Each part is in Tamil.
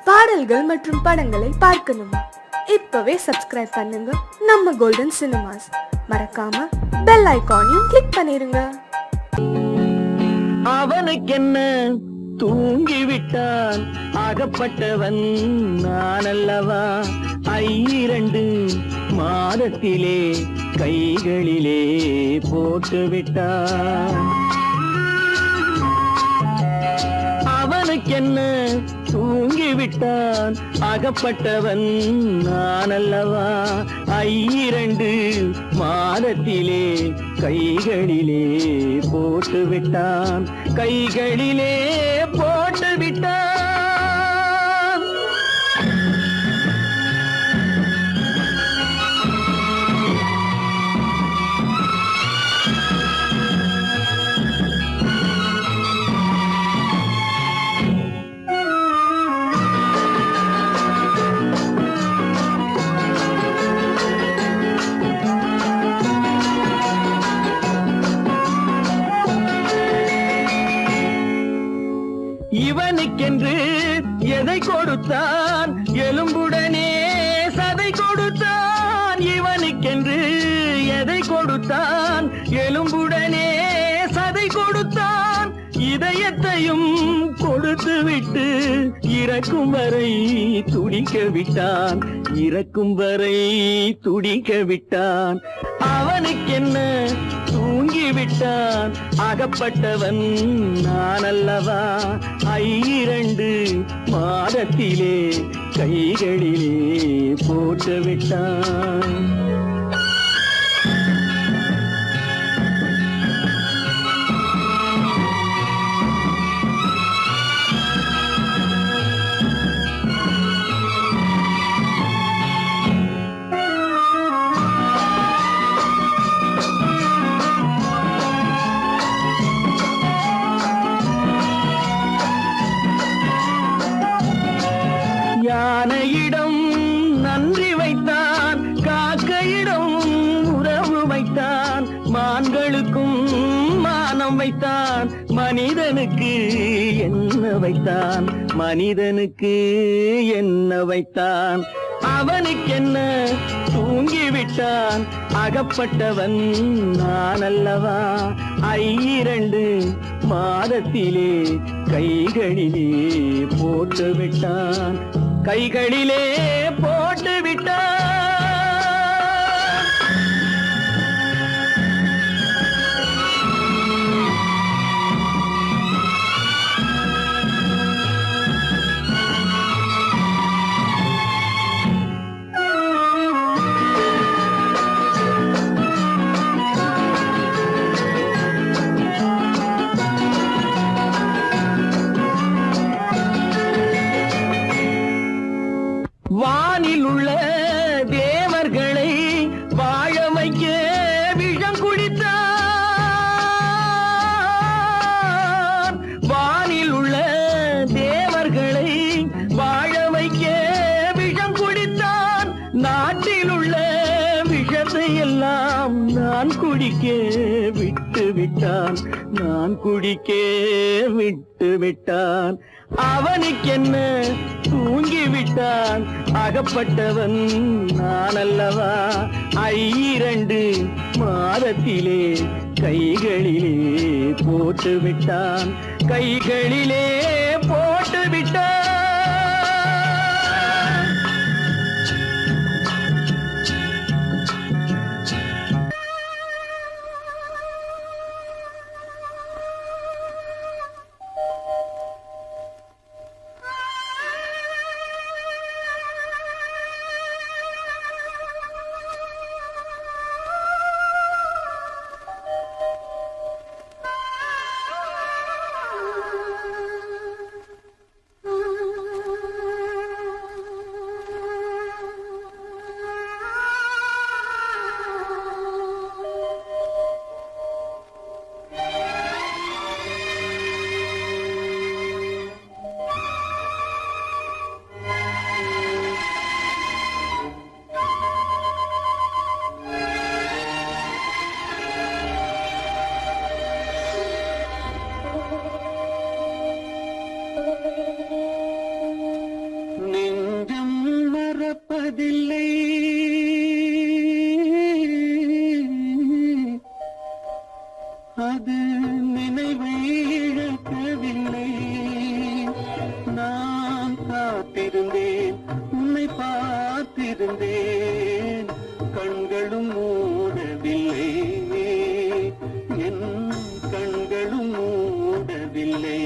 பாடல்கள் மற்றும் படங்களை பார்க்கணுமா? இப்பவே சப்ஸ்கிரைப் பண்ணுங்க நம்ம கோல்டன் சினிமாஸ். மறக்காம பெல் ஐகானையும் கிளிக் பண்ணிருங்க. அவனுக்கென்ன தூங்கிவிட்டான், அகப்பட்டவன் நான் அல்லவா? 2 மாதத்திலே கைகளிலே போட்டுவிட்டான். அவனுக்கென்ன தூங்கிவிட்டான், அகப்பட்டவன் நான் அல்லவா? 2 மாதத்திலே கைகளிலே போட்டுவிட்டான், கைகளிலே போட்டுவிட்டான். இவனுக்கென்று எதை கொடுத்தான், எலும்புடனே சதை கொடுத்தான். இவனுக்கென்று எதை கொடுத்தான், எலும்புடனே சதை கொடுத்தான். இதயத்தையும் கொடுத்து விட்டு இறக்கும் வரை துடிக்க விட்டான், இறக்கும் வரை துடிக்க விட்டான். அவனுக்கென்ன தூங்கிவிட்டான், அகப்பட்டவன் நான் அல்லவா? 2 மாதத்திலே கைகளிலே போட்டுவிட்டான். யானையிடம் நன்றி வைத்தான், காக்கையிடம் உறவு வைத்தான். மான்களுக்கும் மானம் வைத்தான், மனிதனுக்கு என்ன வைத்தான், மனிதனுக்கு என்ன வைத்தான்? அவனுக்கென்ன தூங்கிவிட்டான், அகப்பட்டவன் நான் அல்லவா? 2 மாதத்திலே கைகளிலே போட்டுவிட்டான், கைகளிலே போட்டுவிட்டான். வானில் உள்ள தேவர்களை வாழ வைக்க விஷம் குடித்தான். வானில் உள்ள தேவர்களை வாழ வைக்க விஷம் குடித்தான். நாட்டில் உள்ள விஷத்தை எல்லாம் நான் குடிக்க விட்டு விட்டான், நான் குடிக்க விட்டு விட்டான். அவனுக்கென்ன தூங்கிவிட்டான், அகப்பட்டவன் நான் அல்லவா? 2 மாதத்திலே கைகளிலே போட்டுவிட்டான், கைகளிலே போட்டுவிட்டான். நெஞ்சம் மறப்பதில்லை, அது நினைவை இழக்கவில்லை. நான் காத்திருந்தேன், உன்னை பார்த்திருந்தேன், கண்களும் மூடவில்லை, என் கண்களும் மூடவில்லை.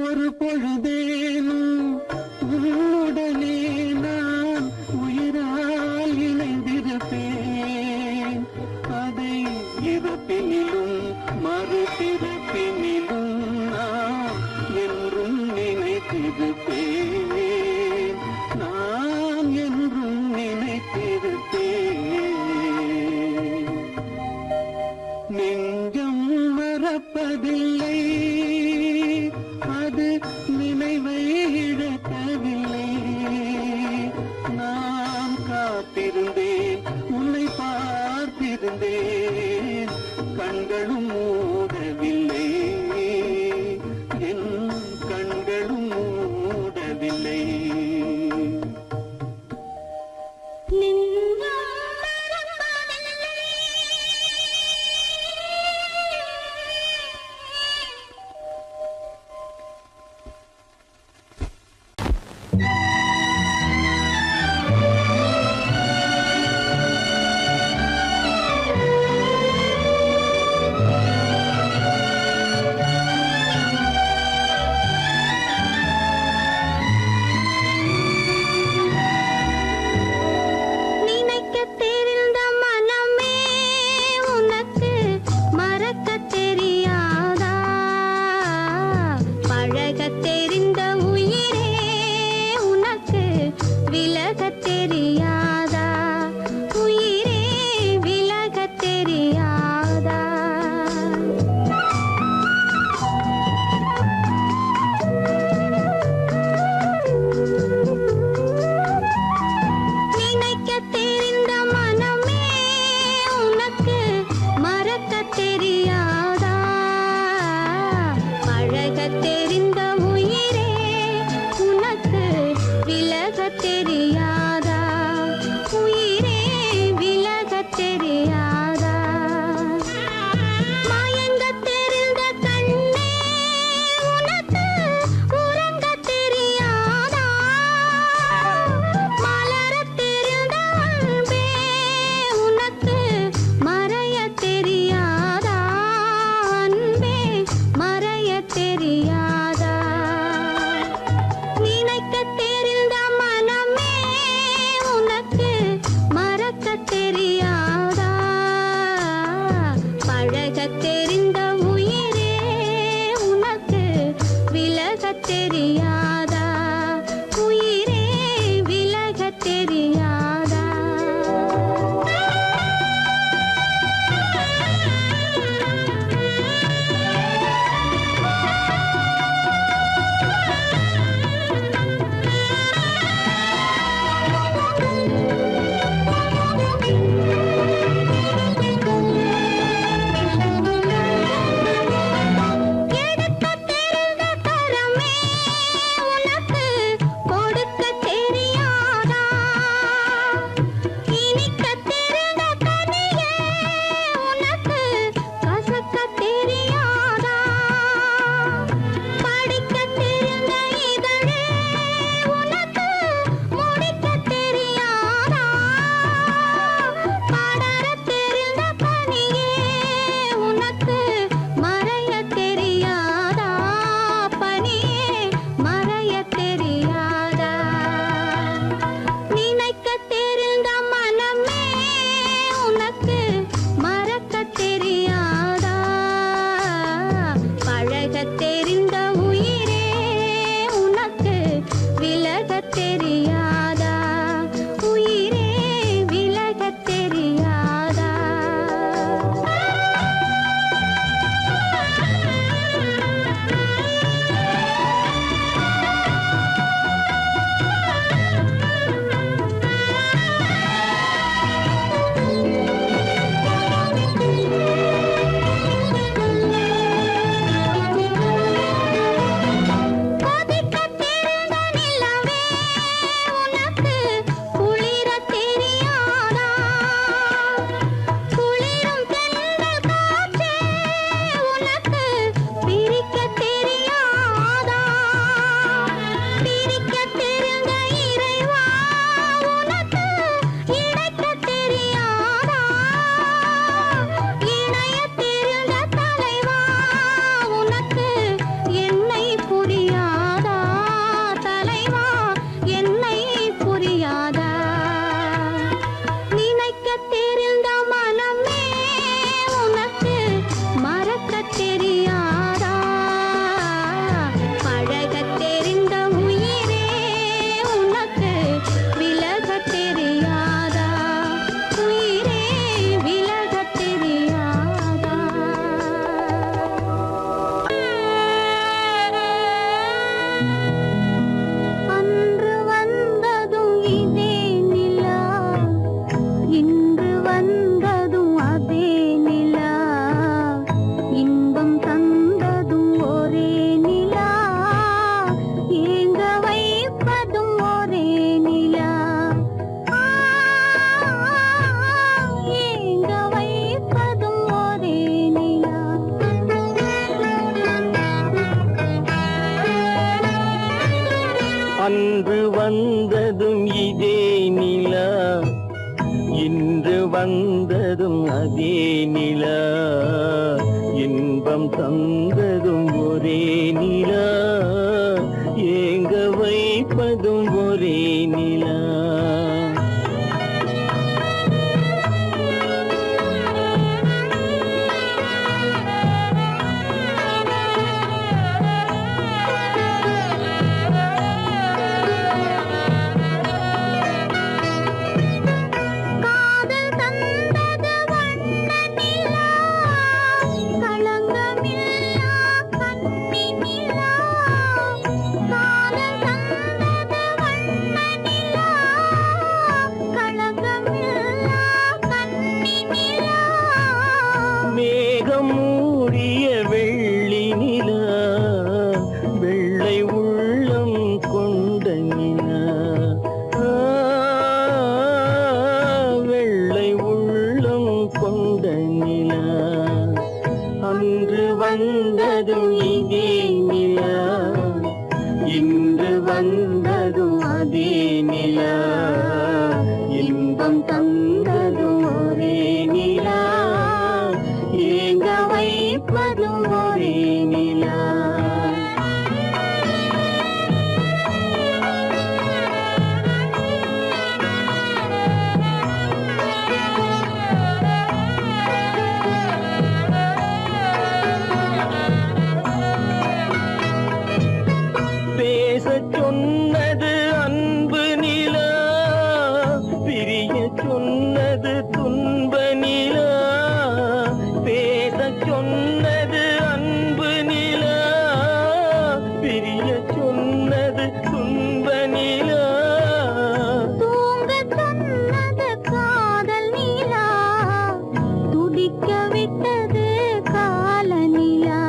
ஒரு பொழுதேனும் உன்னுடனே நான் உயிரால் இணைந்திருப்பேன். அதை இறப்பினிலும் மறுபிறப்பினிலும் நான் என்றும் நினைத்திருப்பேன், நான் என்றும் நினைத்திருப்பேன். நெஞ்சம் மறப்பதில்லை, அது நினைவை இழக்கவில்லை. நான் காத்திருந்தேன், உன்னை பார்த்திருந்தேன், கண்களும் மூடவில்லை, என் கண்களும் மூடவில்லை. வந்ததும் அதே நிலா, இன்பம் தந்ததும் ஒரே நிலா, ஏங்க வைப்பதும் ஒரே நிலா. அன்று வந்ததும் இதே நிலா, இன்று வந்ததும் அதே நிலா, இன்பம் தந்ததும் ஒரே நிலா, ஏங்க வைப்பதும் ஒரே நிலா. சொன்னது அன்பு நிலா, பிரிய சொன்னது துன்ப நிலா, பேச சொன்னது அன்பு நிலா, பிரிய சொன்னது துன்ப நிலா, தூங்க சொன்னது காதல் நிலா, துடிக்க விட்டது கால நிலா,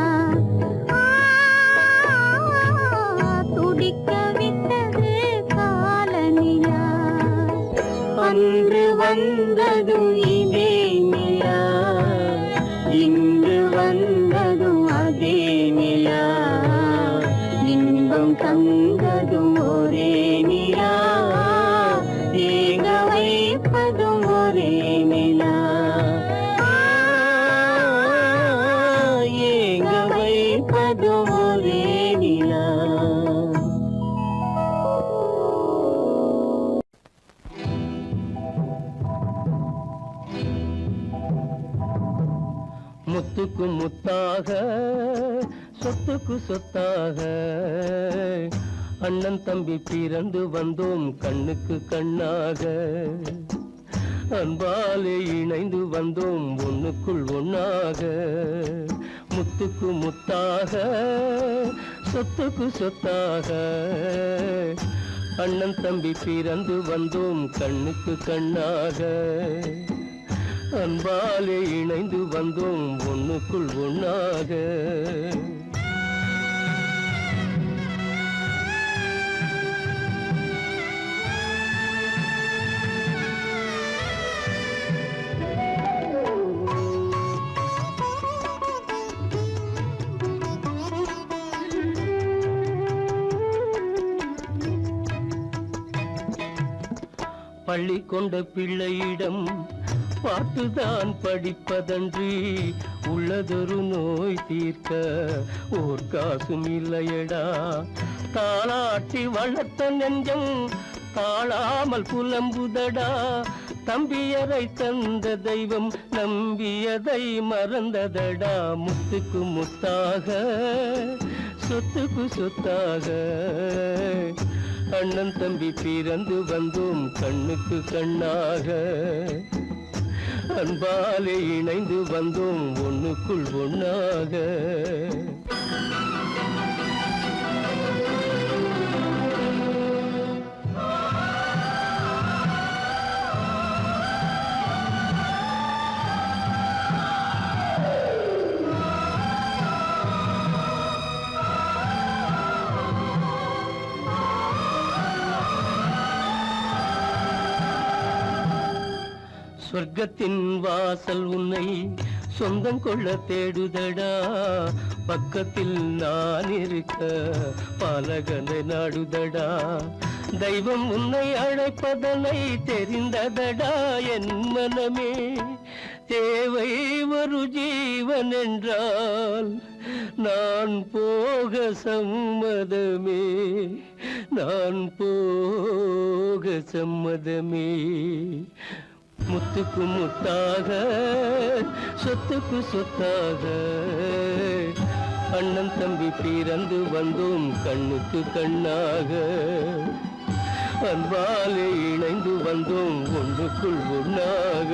அன்று வந்ததும் இதே நிலா, இன்று வந்ததும் அதே நிலா, இன்பம் தந்ததும் ஒரே நிலா, ஏங்க வைப்பதும் ஒரே நிலா, ஏங்க வைப்பதும் ஒரே நிலா. முத்துக்கு முத்தாக, சொத்துக்கு சொத்தாக, அண்ணன் தம்பி பிறந்து வந்தோம் கண்ணுக்கு கண்ணாக, அன்பாலே இணைந்து வந்தோம் ஒண்ணுக்குள் ஒண்ணாக. முத்துக்கு முத்தாக, சொத்துக்கு சொத்தாக, அண்ணன் தம்பி பிறந்து வந்தோம் கண்ணுக்கு கண்ணாக, அன்பாலே இணைந்து வந்தோம் ஒண்ணுக்குள் ஒண்ணாக. பள்ளி கொண்ட பிள்ளையிடம் பார்த்துதான் படிப்பதன்றி, உள்ளதொரு நோய் தீர்க்க ஓர் காசும் இல்லையடா. தாளாட்டி வளர்த்த நெஞ்சம் தாழாமல் புலம்புதடா, தம்பியரை தந்த தெய்வம் நம்பியதை மறந்ததடா. முத்துக்கு முத்தாக, சொத்துக்கு சொத்தாக, அண்ணன் தம்பி பிறந்து வந்தோம் கண்ணுக்கு கண்ணாக, அன்பாலே இணைந்து வந்தோம் ஒண்ணுக்குள் ஒண்ணாக. சொர்க்கத்தின் வாசல் உன்னை சொந்தம் கொள்ள தேடுதடா, பக்கத்தில் நான் இருக்க பாலகனை நாடுதடா. தெய்வம் உன்னை அழைப்பதனை தெரிந்ததடா என் மனமே, தேவை ஒரு ஜீவன் என்றால் நான் போக சம்மதமே, நான் போக சம்மதமே. முத்துக்கு முத்தாக, சொத்துக்கு சொத்தாக, அண்ணன் தம்பி பிறந்து வந்தோம் கண்ணுக்கு கண்ணாக. அன்பாலே இணைந்து வந்தோம் ஒன்றுக்குள் ஒன்றாக.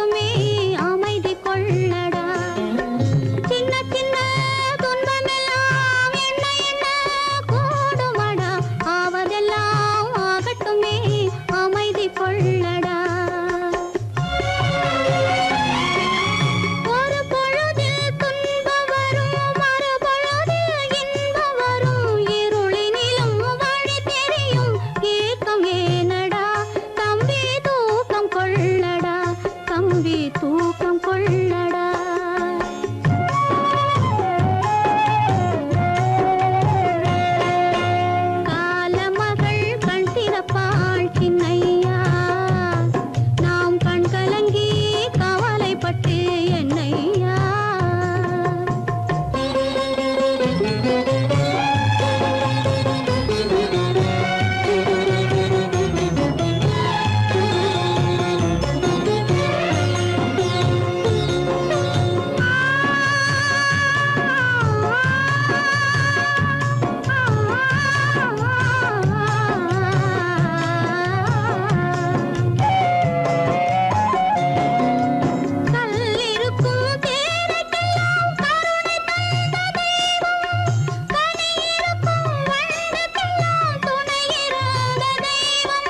ஆகட்டுமே அமைதி கொள்ளடா சின்ன சின்ன துன்பமெல்லாம் என்ன என்ன கூடுமடா ஆவதெல்லாம் ஆகட்டுமே அமைதி கொள்ளடா ஒரு பொழுதில் துன்பம் வரும் மறுபொழுதில் இன்பம் வரும் இருளினிலும் வழி தெரியும் ஏக்கம் ஏனடா தம்பி தூக்கம் கொள்ளடா தம்பி தூக்கம் கொள்ளடா காலமகள் கண் திறப்பாள் சின்னையா நாம் கண் கலங்கி கவலைப்பட்டு என்னையா கல்லிருக்கும் தேரைக்கெல்லாம் கருணை தந்த தெய்வம் கனியிருக்கும் வண்டுக்கெல்லாம் துணையிருந்த தெய்வம்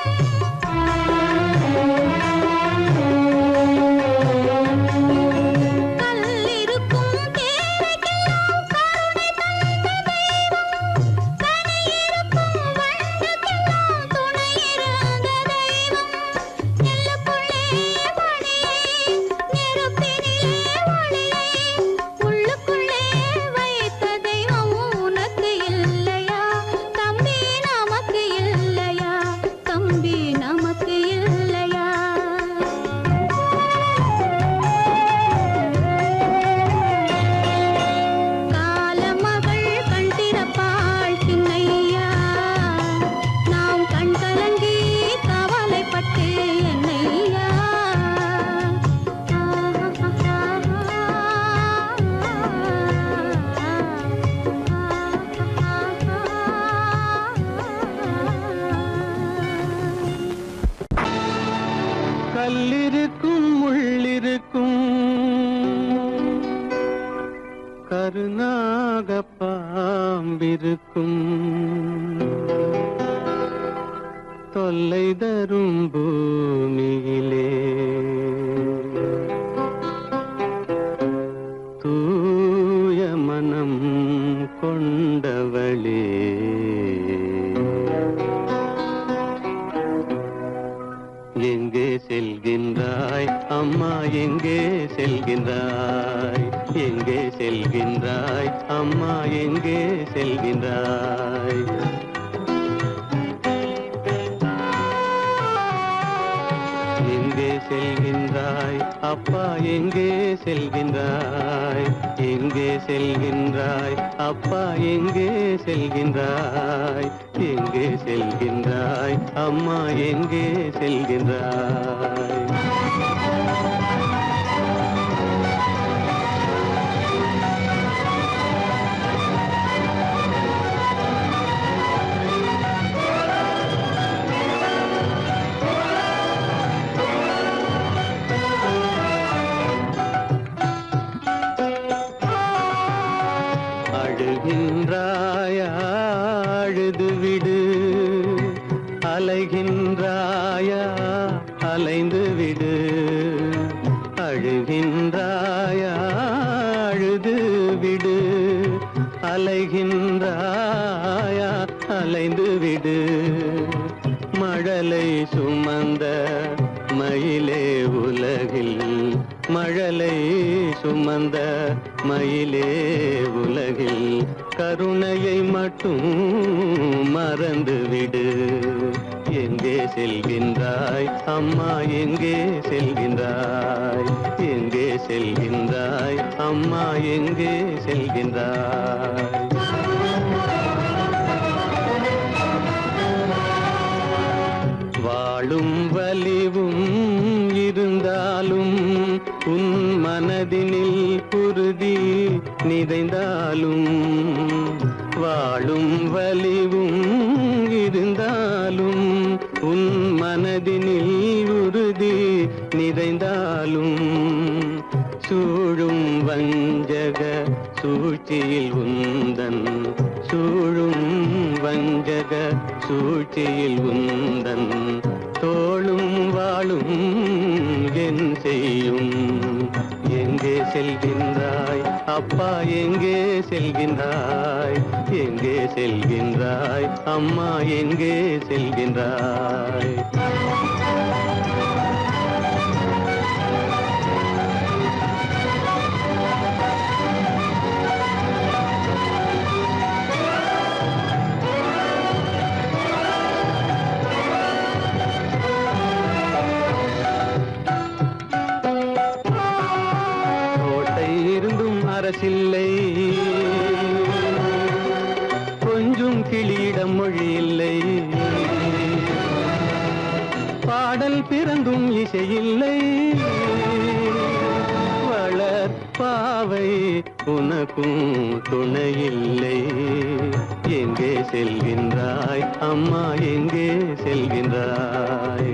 கல்லிருக்கும் தேரைக்கெல்லாம் கருணை தந்த தெய்வம் கனியிருக்கும் வண்டுக்கெல்லாம் துணையிருந்த தெய்வம் நெல்லுக்குள்ளே மணியை நெருப்பினிலே ஒளியை உள்ளுக்குள்ளே வைத்த தெய்வம் உனக்கு இல்லையா தம்பி நமக்கு இல்லையா தம்பி நமக்கு இல்லையா காலமகள் கண் திறப்பாள் சின்னையா நாம் கண் கலங்கி கவலைப்பட்டு என்னையா கல்லிருக்கும் முள்ளிருக்கும் கருநாக பாம்பிருக்கும் தொல்லை தரும் பூமியிலே தூய மனம் கொண்டவளே எங்கே செல்கின்றாய் அம்மா எங்கே செல்கின்றாய் எங்கே செல்கின்றாய் அம்மா எங்கே செல்கின்றாய் எங்கே செல்கின்றாய் அப்பா எங்கே செல்கின்றாய் எங்கே செல்கின்றாய் அப்பா எங்கே செல்கின்றாய் எங்கே செல்கின்றாய் அம்மா எங்கே செல்கின்றாய் அழுகின்றாயா அழுது விடு அலைகின்றாயா அலைந்து விடு அழுகின்றாயா அழுது விடு அலைகின்றாயா அலைந்து விடு மழலை சுமந்த மயிலே உலகில் மழலை சுமந்த மயிலே உலகில் கருணையை மட்டும் மறந்துவிடு எங்கே செல்கின்றாய் அம்மா எங்கே செல்கின்றாய் எங்கே செல்கின்றாய் அம்மா எங்கே செல்கின்றாய் வாழும் வலிவும் இருந்தாலும் உன் மனதினில் குருதி நிறைந்தாலும் வாழும் வலிவும் இருந்தாலும் உன் மனதினில் உறுதி நிறைந்தாலும் சூழும் வஞ்சக சூழ்ச்சியில் உந்தன் சூழும் வஞ்சக சூழ்ச்சியில் உந்தன் தோளும் வாழும் என் செய்யும் எங்கே செல்கின்றாய் அப்பா எங்கே செல்கின்றாய் எங்கே செல்கின்றாய் அம்மா எங்கே செல்கின்றாய் அரசில்லை கொஞ்சம் கிளியிடம் மொழி இல்லை பாடல் பிறந்தும் இசையில்லை வளர்ப்பாவை உனக்கும் துணையில்லை எங்கே செல்கின்றாய் அம்மா எங்கே செல்கின்றாய்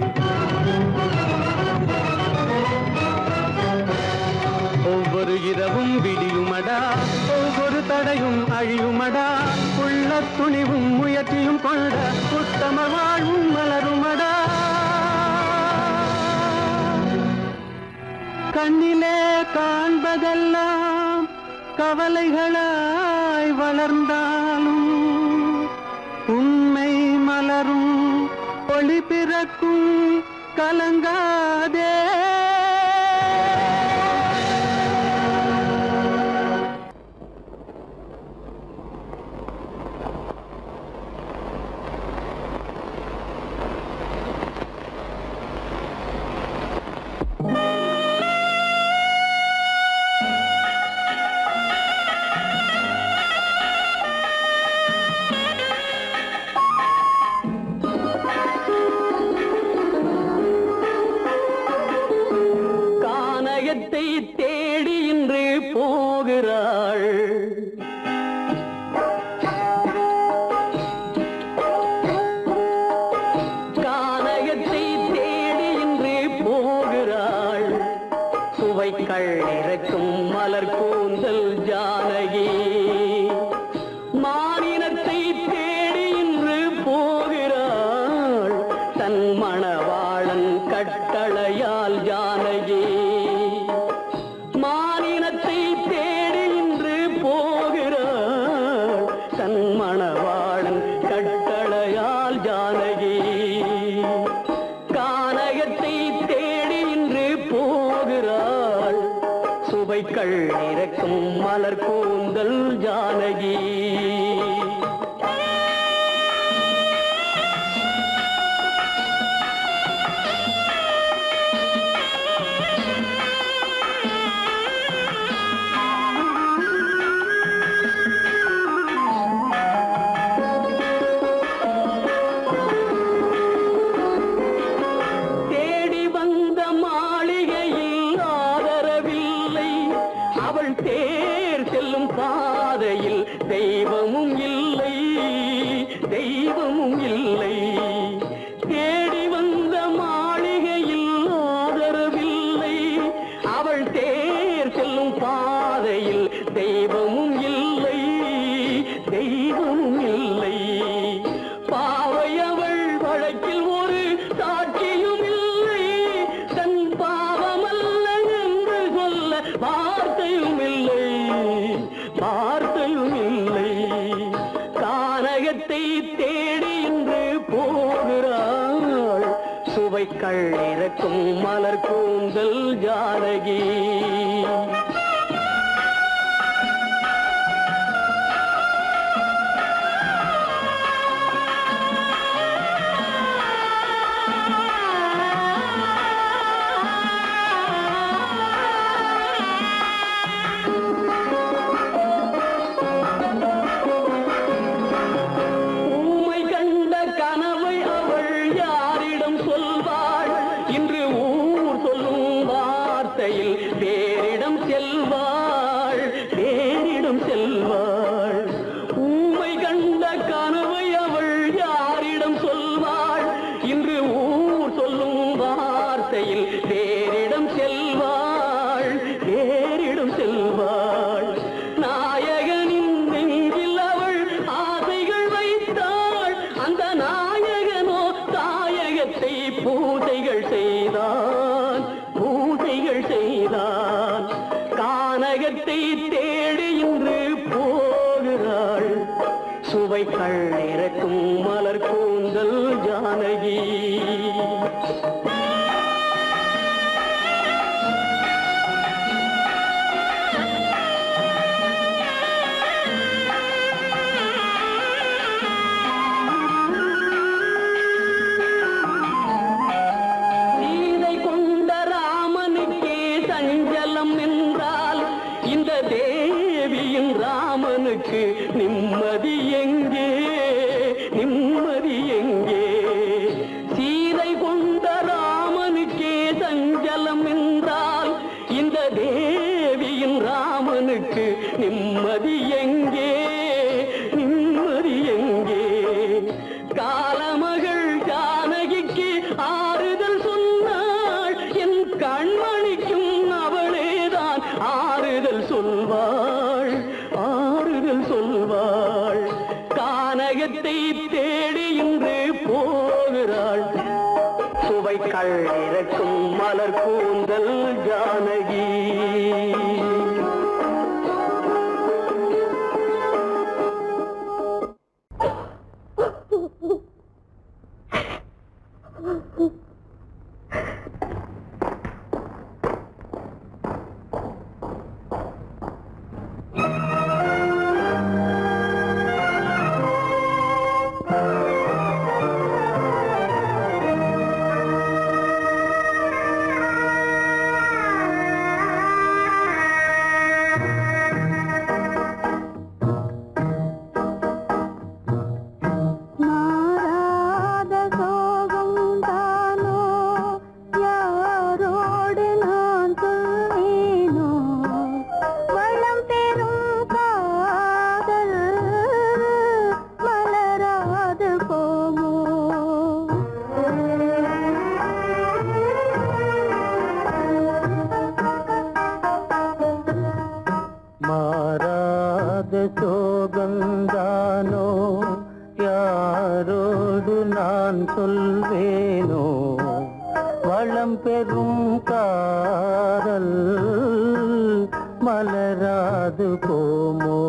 ஒவ்வொரு இரவும் விடியுமடா ஒவ்வொரு தடையும் அழியுமடா உள்ள துணிவும் முயற்சியும் கொண்ட உத்தம வாழ்வும் மலருமடா கண்ணிலே காண்பதெல்லாம் கவலைகளாய் வளர்ந்தாலும் உண்மை மலரும் ஒளி பிறக்கும் கலங்காதே தேடி இன்று போகிறாள் கானகத்தை தேடி இன்று போகிறாள் சுவைக்கள் இறக்கும் மலர் கூந்தல் ஜானகி மானினத்தை தேடி இன்று போகிறாள் தன் மணவாளன் கட்டளையால் ஜானகி மானினத்தை தேடி இன்று போகிறாள் தன் மணவாளன் கட்டளையால் ஜானகி கானகத்தை தேடி இன்று போகிறாள் சுவைக்கள் இறக்கும் மலர் கூந்தல் ஜானகி தெய்வமும் இல்லை தெய்வமும் இல்லை தேடி வந்த மாளிகையில் ஆதரவில்லை அவள் தேர் செல்லும் பாதையில் தெய்வமும் இல்லை தெய்வமும் இல்லை பாவை அவள் வழக்கில் ஒரு சாட்சியும் இல்லை தன் பாவமல்ல என்று சொல்ல வார்த்தையும் இல்லை வார்த்தையும் இல்லை கானகத்தை தேடி இன்று போகிறாள் சுவைக்கள் இறக்கும் மலர் கூந்தல் ஜானகி பேரிடம் செல்வாள் பேரிடம் செல்வாள் ஊமை கண்ட கனவை அவள் யாரிடம் சொல்வாள் இன்று ஊர் சொல்லும் வார்த்தையில் பேரிடம் பூஜைகள் செய்தான் கானகத்தை தேடி இன்று போகிறாள் சுவைகள் இறக்கும் மலர் கூந்தல் ஜானகி ராமனுக்கு நிம்மதி எங்கே நிம்மதி எங்கே சீதை கொண்ட ராமனுக்கே சஞ்சலம் என்றால் இந்த தேவியின் ராமனுக்கு நிம்மதி எங்கே நிம்மதி எங்கே காலமகள் ஜானகிக்கு ஆறுதல் சொன்னாள் என் கண்மணிக்கும் அவளேதான் ஆறுதல் சொல்வாள் சொல்வாள் கானகத்தை தேடி இன்று போகிறாள் சுவைகள் இறக்கும் மலர் கூந்தல் ஜானகி சோகந்தானோ யாரோடு நான் சொல்வேனோ வளம் பெறும் காதல் மலராது போமோ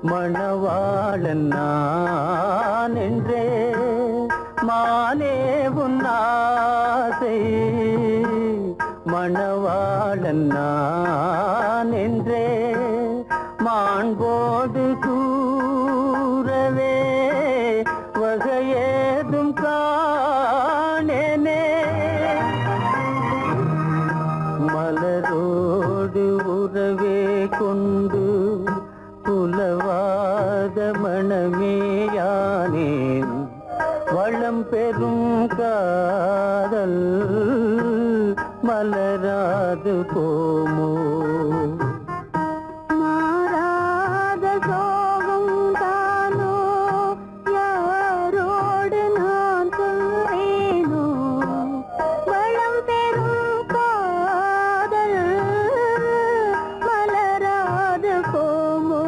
மணவாளன் நான் என்றே மானே உன் ஆசை மணவாளன் நான் என்றே மாண்போடு கூறவே வகையேதும் காணேனே மலரோடு உறவே கொண்டு புலவாத மணமேயானேன் வளம் பெறும் காதல் மலராது போமோ மாறாத சோகம் தானோ யாரோடு நான் சொல்வேனோ வளம் பெறும் காதல் மலராது போமோ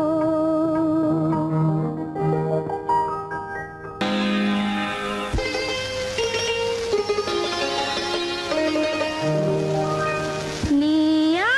நீயா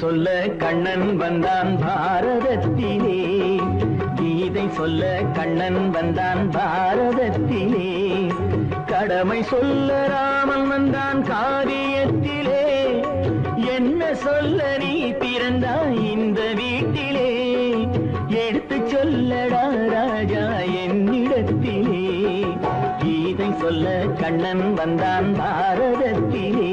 சொல்ல கண்ணன் வந்தான் பாரதத்திலே. கீதை சொல்ல கண்ணன் வந்தான் பாரதத்திலே. கடமை சொல்ல ராமன் வந்தான் காரியத்திலே. என்ன சொல்ல நீ பிறந்தாய் இந்த வீட்டிலே. எடுத்து சொல்லடா ராஜா என்னிடத்திலே. கீதை சொல்ல கண்ணன் வந்தான் பாரதத்திலே.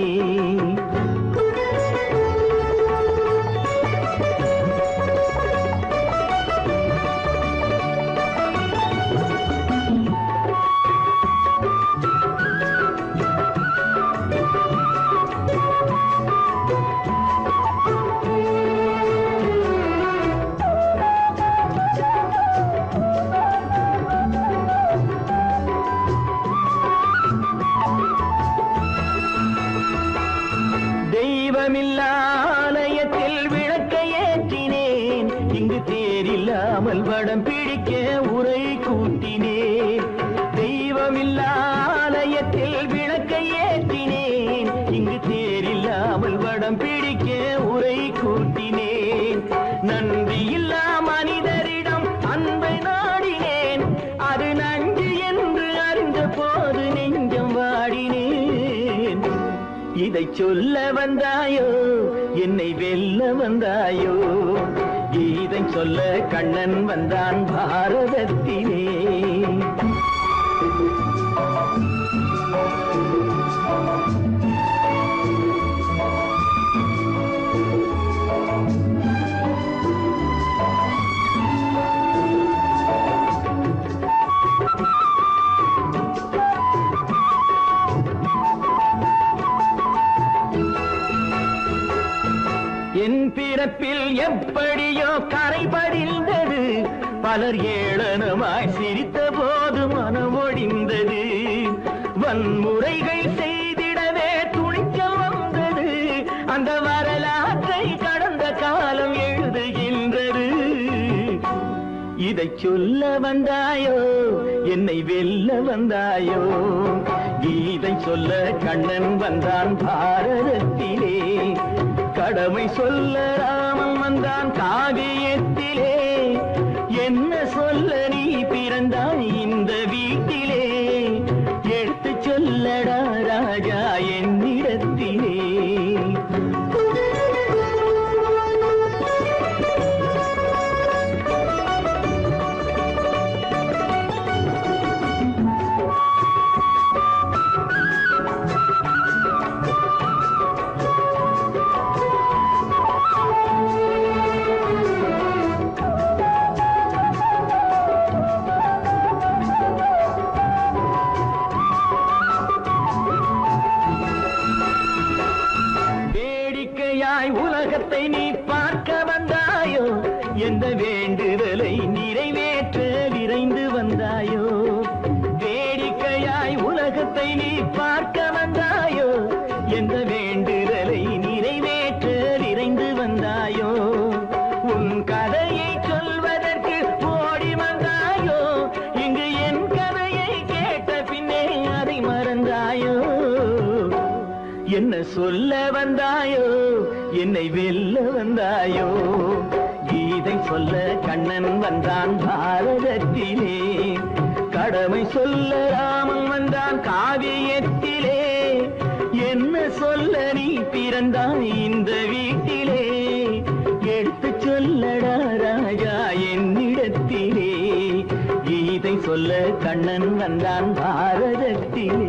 ஆலயத்தில் விளக்கை ஏற்றினேன். இங்கு தேரில்லாமல் வடம் பிடிக்க உரை கூட்டினேன். தெய்வமில்லா ஆலயத்தில் விளக்கை ஏற்றினேன். இங்கு தேரில்லாமல் வடம் பிடிக்க உரை கூட்டினேன். நன்றியில்லா மனிதரிடம் அன்பை நாடினேன். அது நன்றி என்று அறிந்த போது நெஞ்சம் வாடினேன். இதை சொல்ல வந்தாயோ என்னை வெல்ல வந்தாயோ. கீதை சொல்ல கண்ணன் வந்தான் பாரதத்திலே. என் பிறப்பில் எப்படியோ கரை படிந்தது. பலர் ஏளனமாய் சிரித்த போது மனம் ஒடிந்தது. வன்முறைகள் செய்திடவே துணிச்சல் வந்தது. அந்த வரலாற்றை கடந்த காலம் எழுதுகின்றது. இதை சொல்ல வந்தாயோ என்னை வெல்ல வந்தாயோ. கீதை சொல்ல கண்ணன் வந்தான் பாரதத்திலே. கடமை சொல்ல ராமன் வந்தான் காவியத்திலே. என்ன சொல்ல நீ பிறந்தாய் இந்த வீட்டிலே. எடுத்து சொல்லடா ராஜா என்னிடத்திலே. உலகத்தை நீ பார்க்க வந்தாயோ. எந்த வேண்டுதலை நிறைவேற்ற விரைந்து வந்தாயோ. வேடிக்கையாய் உலகத்தை நீ பார்க்க வந்தாயோ. எந்த வேண்டுதலை நிறைவேற்ற விரைந்து வந்தாயோ. உன் கதையை சொல்வதற்கு ஓடி வந்தாயோ. இங்கு என் கதையை கேட்ட பின்னே அதை மறந்தாயோ. என்ன சொல்ல வந்தாயோ என்னை வெல்ல வந்தாயோ. கீதை சொல்ல கண்ணன் வந்தான் பாரதத்திலே. கடமை சொல்ல ராமன் வந்தான் காவியத்திலே. என்ன சொல்ல நீ பிறந்தாய் இந்த வீட்டிலே. எடுத்து சொல்லடா ராஜா என்னிடத்திலே. கீதை சொல்ல கண்ணன் வந்தான் பாரதத்திலே.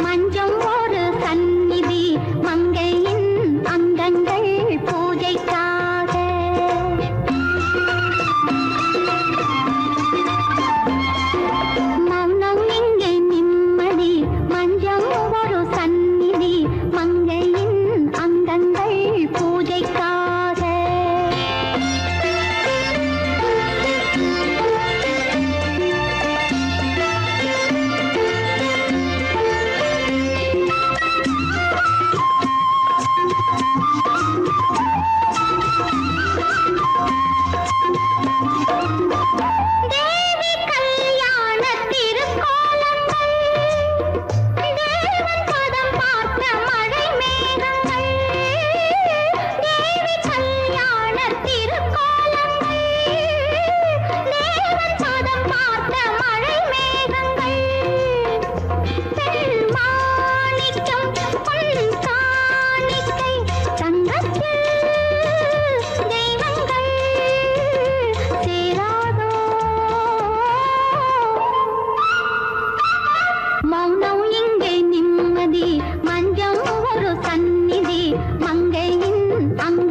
மஞ்சம் ஒரு சந்நிதி மங்கையின் அங்கங்கள் பூஜை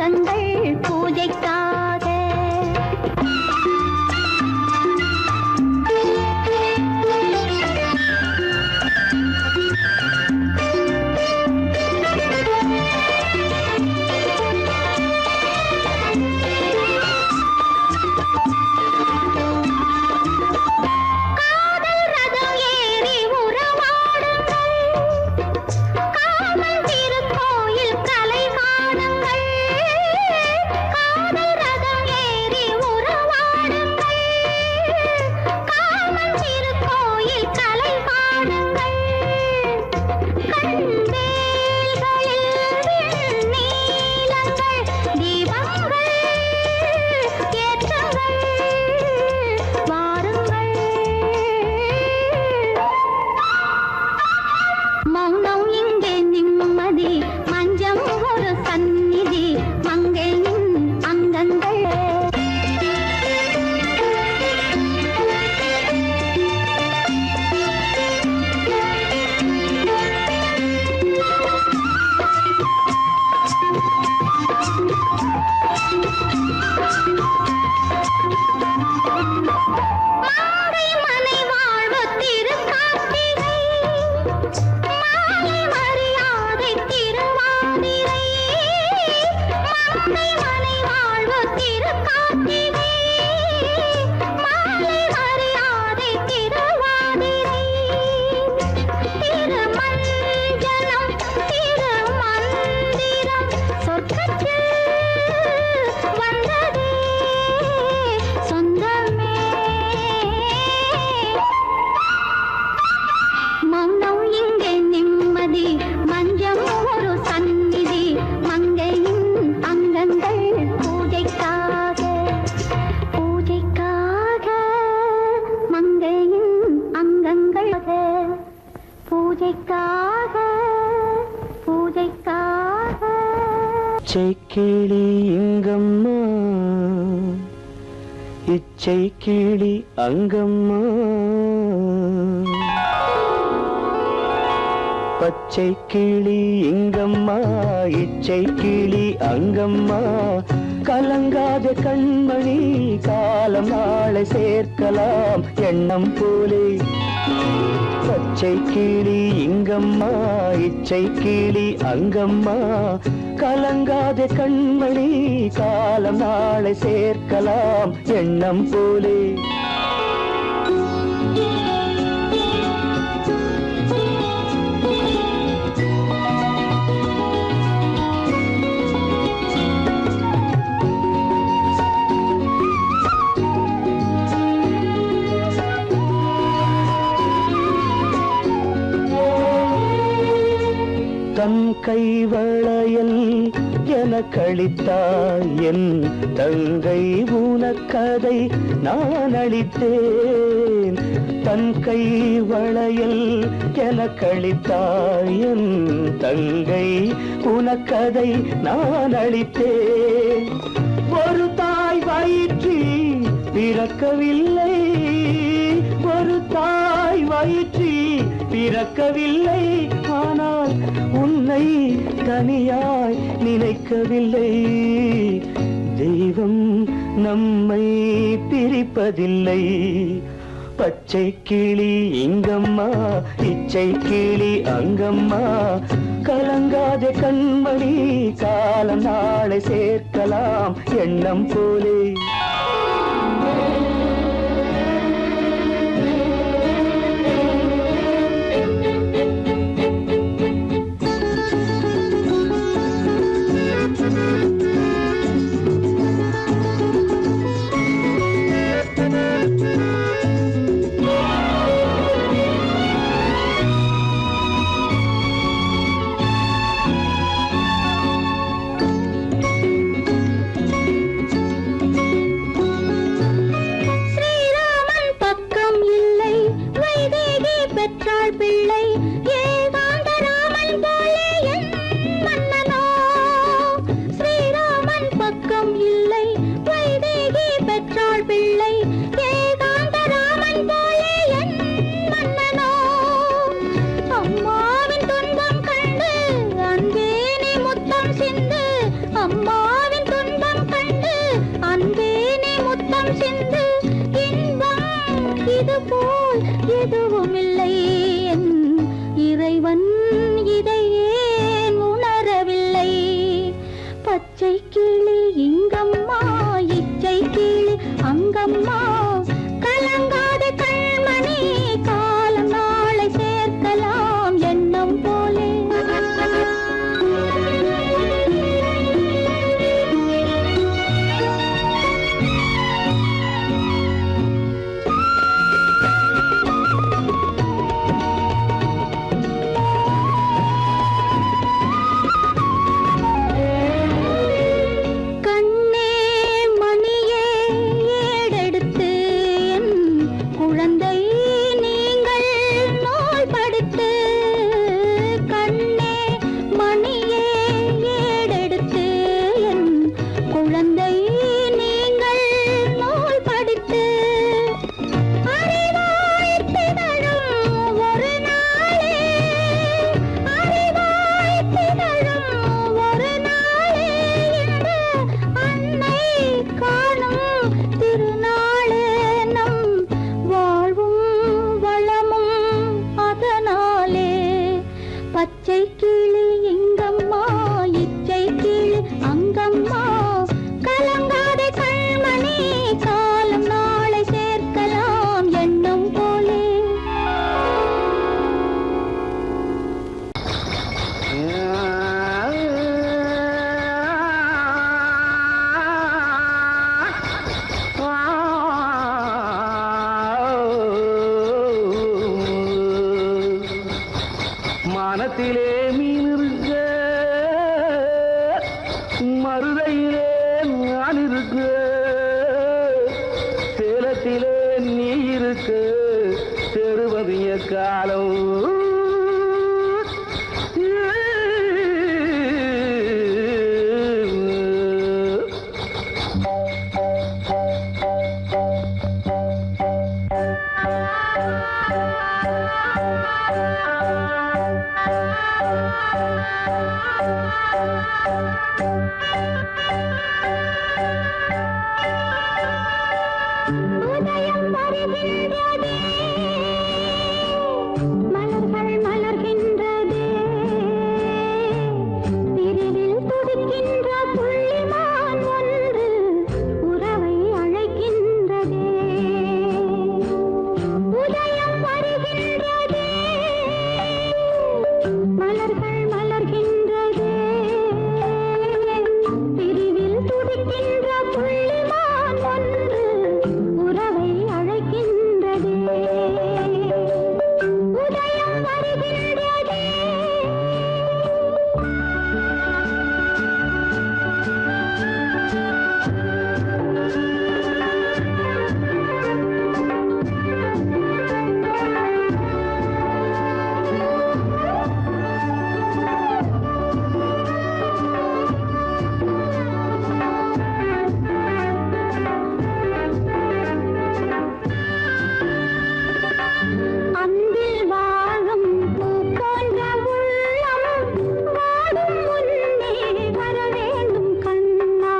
அங்கங்கள் பூஜைக்காக கிளி இங்கம்மா இச்சை கிளி அங்கம்மா பச்சை கிளி இங்கம்மா இச்சை கிளி அங்கம்மா கலங்காத கண்மணி காலம் நாளை சேர்க்கலாம் எண்ணம் போலே பச்சை கிளி இங்கம்மா இச்சை கிளி அங்கம்மா கலங்காத கண்மணி காலம் நாளை சேர்க்கலாம் எண்ணம் போலே தன் கைவளையல் எனக்களித்தாய் என் தங்கை உனக்கதை நான் அளித்தேன் தன் கைவளையல் எனக்களித்தாய் என் தங்கை உனக்கதை நான் அளித்தேன் ஒரு தாய் வயிற்றில் பிறக்கவில்லை ஒரு தாய் வயிற்றில் பிறக்கவில்லை ஆனால் உன்னை தனியாய் நினைக்கவில்லை தெய்வம் நம்மை பிரிப்பதில்லை பச்சை கிளி இங்கம்மா இச்சை கிளி அங்கம்மா கலங்காத கண்மணி காலம் நாளை சேர்க்கலாம் எண்ணம் போலே அம்மாவின் போல் எதுவும் இல்லை என் இறைவன் இதை ஏன் உணரவில்லை பச்சை கிளி இங்கம்மா இச்சை கிளி அங்கம்மா கலங்காத கண்மணி காலம் நாளை சேர்க்கலாம் எண்ணம் போலே பச்சை கிளி இங்கம்மா இச்சை கிளி அங்கம்மா கலங்காத கண்மணி காலம் நாளை சேர்க்கலாம் எண்ணம் போலே மானத்திலே மீன் இருக்க மருதையிலே நான் இருக்க சேலத்திலே நீ இருக்க செருவதிய காலம் உதயம் வருகின்றதே மலர்கள் மலர்கின்றதே பிரிவில் துடிக்கின்ற புள்ளிமான் ஒன்று உறவை அழைக்கின்றதே உதயம் வருகின்றதே மலர்கள் மலர்கின்றதே பிரிவில் துடிக்கின்ற புள்ளிமான் ஒன்று உறவை அழைக்கின்றதே உதயம் வருகின்றதே அன்பில் வாழும் பூ போன்ற உள்ளம் வாடும் முன்னே வர வேண்டும் கண்ணா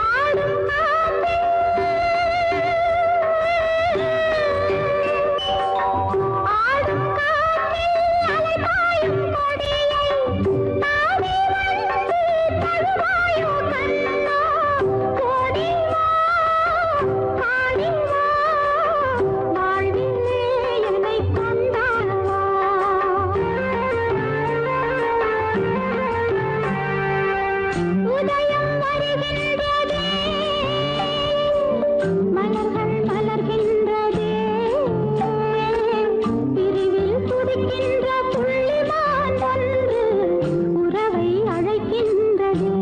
ஆடும் காற்றே ஆடும் காற்றே அலைபாயும் கொடியை தாவி வந்து தழுவாயோ கண்ணா கோடி வா பாடி வா வாழ்விலே என்னை கொண்டாடவா உதயம் வருகின்றதே மலர்கள் மலர்கின்றதே பிரிவில் துடிக்கின்ற புள்ளிமான் ஒன்று உறவை அழைக்கின்றதே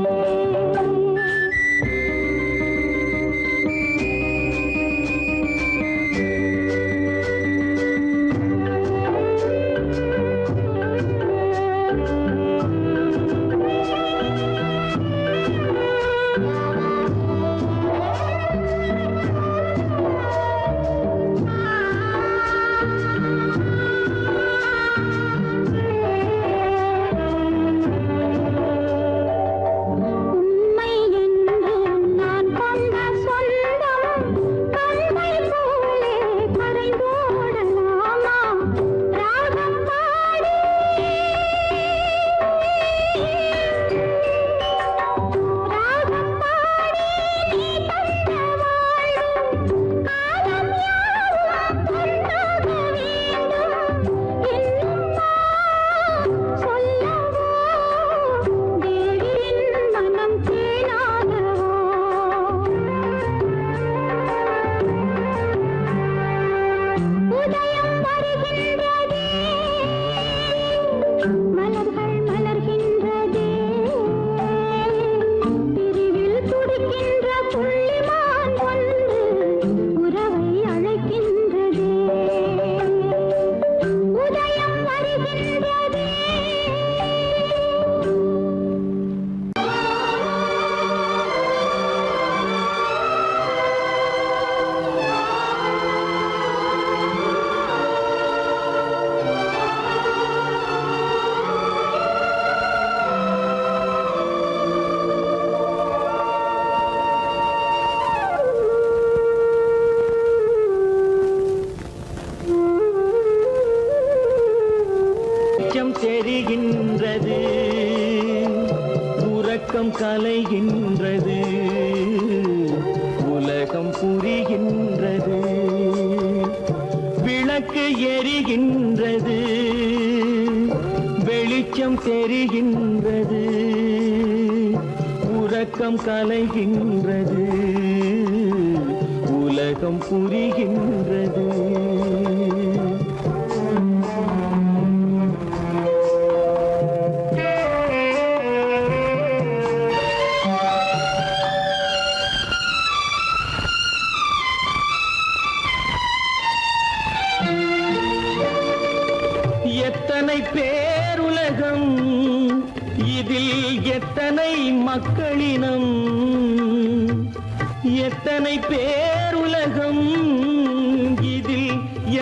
உலகம் புரிகின்றது. விளக்கு எரிகின்றது, வெளிச்சம் தெரிகின்றது, உறக்கம் கலைகின்றது, உலகம் புரிகின்றது. எத்தனை பேருலகம், இதில் எத்தனை மக்களினம், எத்தனை பேருலகம், இதில்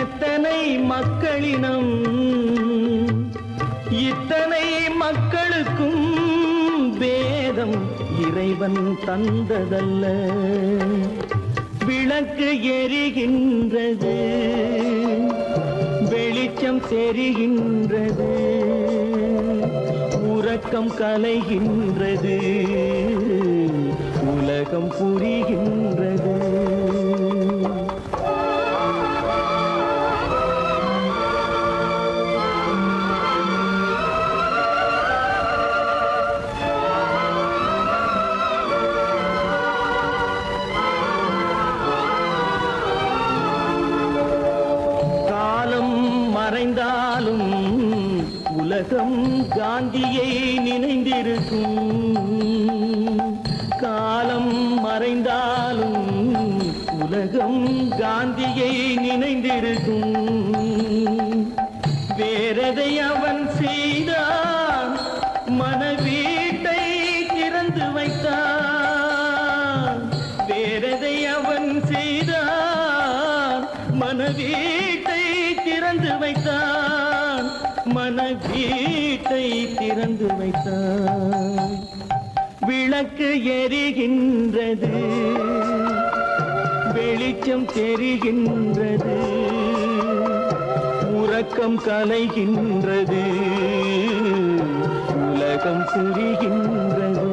எத்தனை மக்களினம், இத்தனை மக்களுக்கும் வேதம் இறைவன் தந்ததல்ல. விளக்கு எரிகின்றது, வெளிச்சம் தெரிகின்றது, உறக்கம் கலைகின்றது, உலகம் புரிகின்றது. மறைந்தாலும் உலகம் காந்தியை நினைந்திருக்கும். காலம் மறைந்தாலும் உலகம் காந்தியை நினைந்திருக்கும். வேறதை அவன் செய்தான், மனவீட்டை திறந்து வைத்தான். வேறதை அவன் செய்தான், மனவீட்டை திறந்து வைத்தான், மனவீட்டை திறந்து வைத்தான். விளக்கு எரிகின்றது, வெளிச்சம் தெரிகின்றது, உறக்கம் கலைகின்றது, உலகம் புரிகின்றது.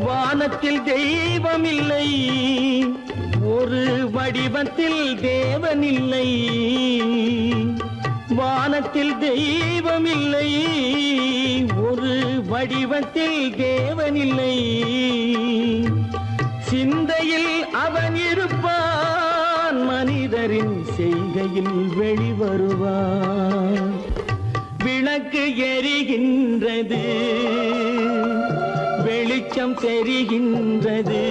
வானத்தில் தெய்வமில்லை, ஒரு வடிவத்தில் தேவனில்லை. வானத்தில் தெய்வமில்லை, ஒரு வடிவத்தில் தேவனில்லை. சிந்தையில் அவன் இருப்பான், மனிதரின் செய்கையில் வெளிவருவான். விளக்கு எரிகின்றது, வெளிச்சம் தெரிகின்றது,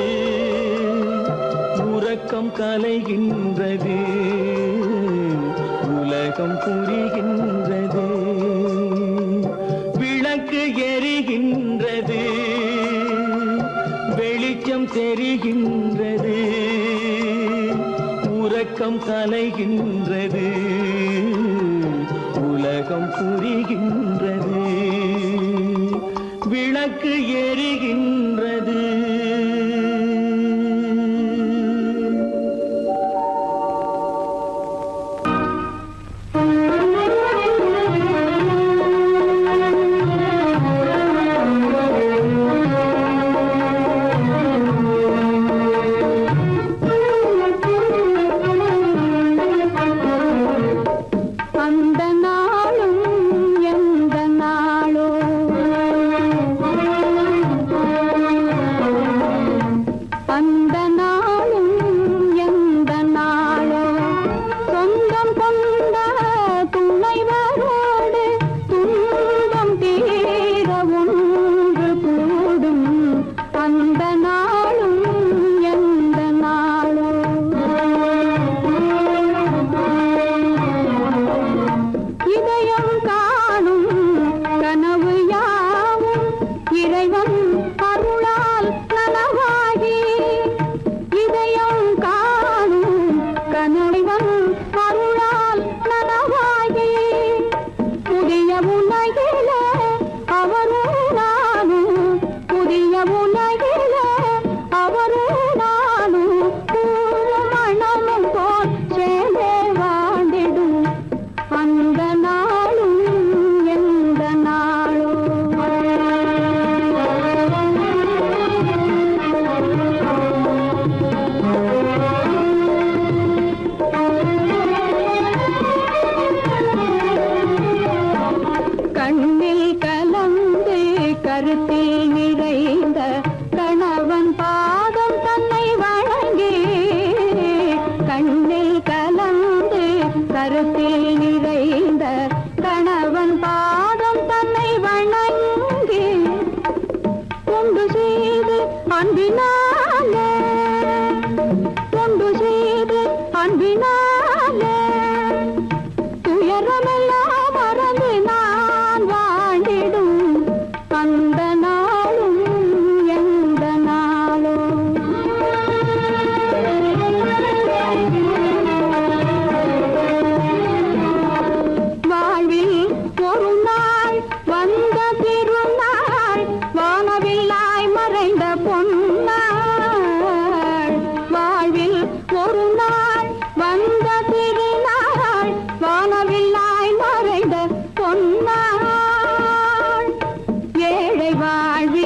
உறக்கம் கலைகின்றது, உலகம் புரிகின்றது. விளக்கு எரிகின்றது, வெளிச்சம் தெரிகின்றது, உறக்கம் கலைகின்றது, உலகம் புரிகின்றது. விளக்கு எரிகின்றது. உலகிலே அவரும் நானும் கருத்தில் நிறைந்த கணவன் பாதம் தன்னை வணங்கி கண்ணில் கலந்து கருத்தில் நிறைந்த கணவன் பாதம் தன்னை வணங்கி தொண்டு செய்து அன்பினாலே தொண்டு செய்து அன்பினாலே துயரமெல்லாம் மறந்து நான் வாழ்ந்திடும் அந்த நாளும் எந்த நாளும் வாழ்வில் ஒரு நாள் வந்த திருநாள் வானவில்லாய் மறைந்த பொன்னாள் வாழ்வில் ஒரு நாள் வந்த திருநாள் வானவில்லாய் மறைந்த பொன்னாள் ஏழை வாழ்வில்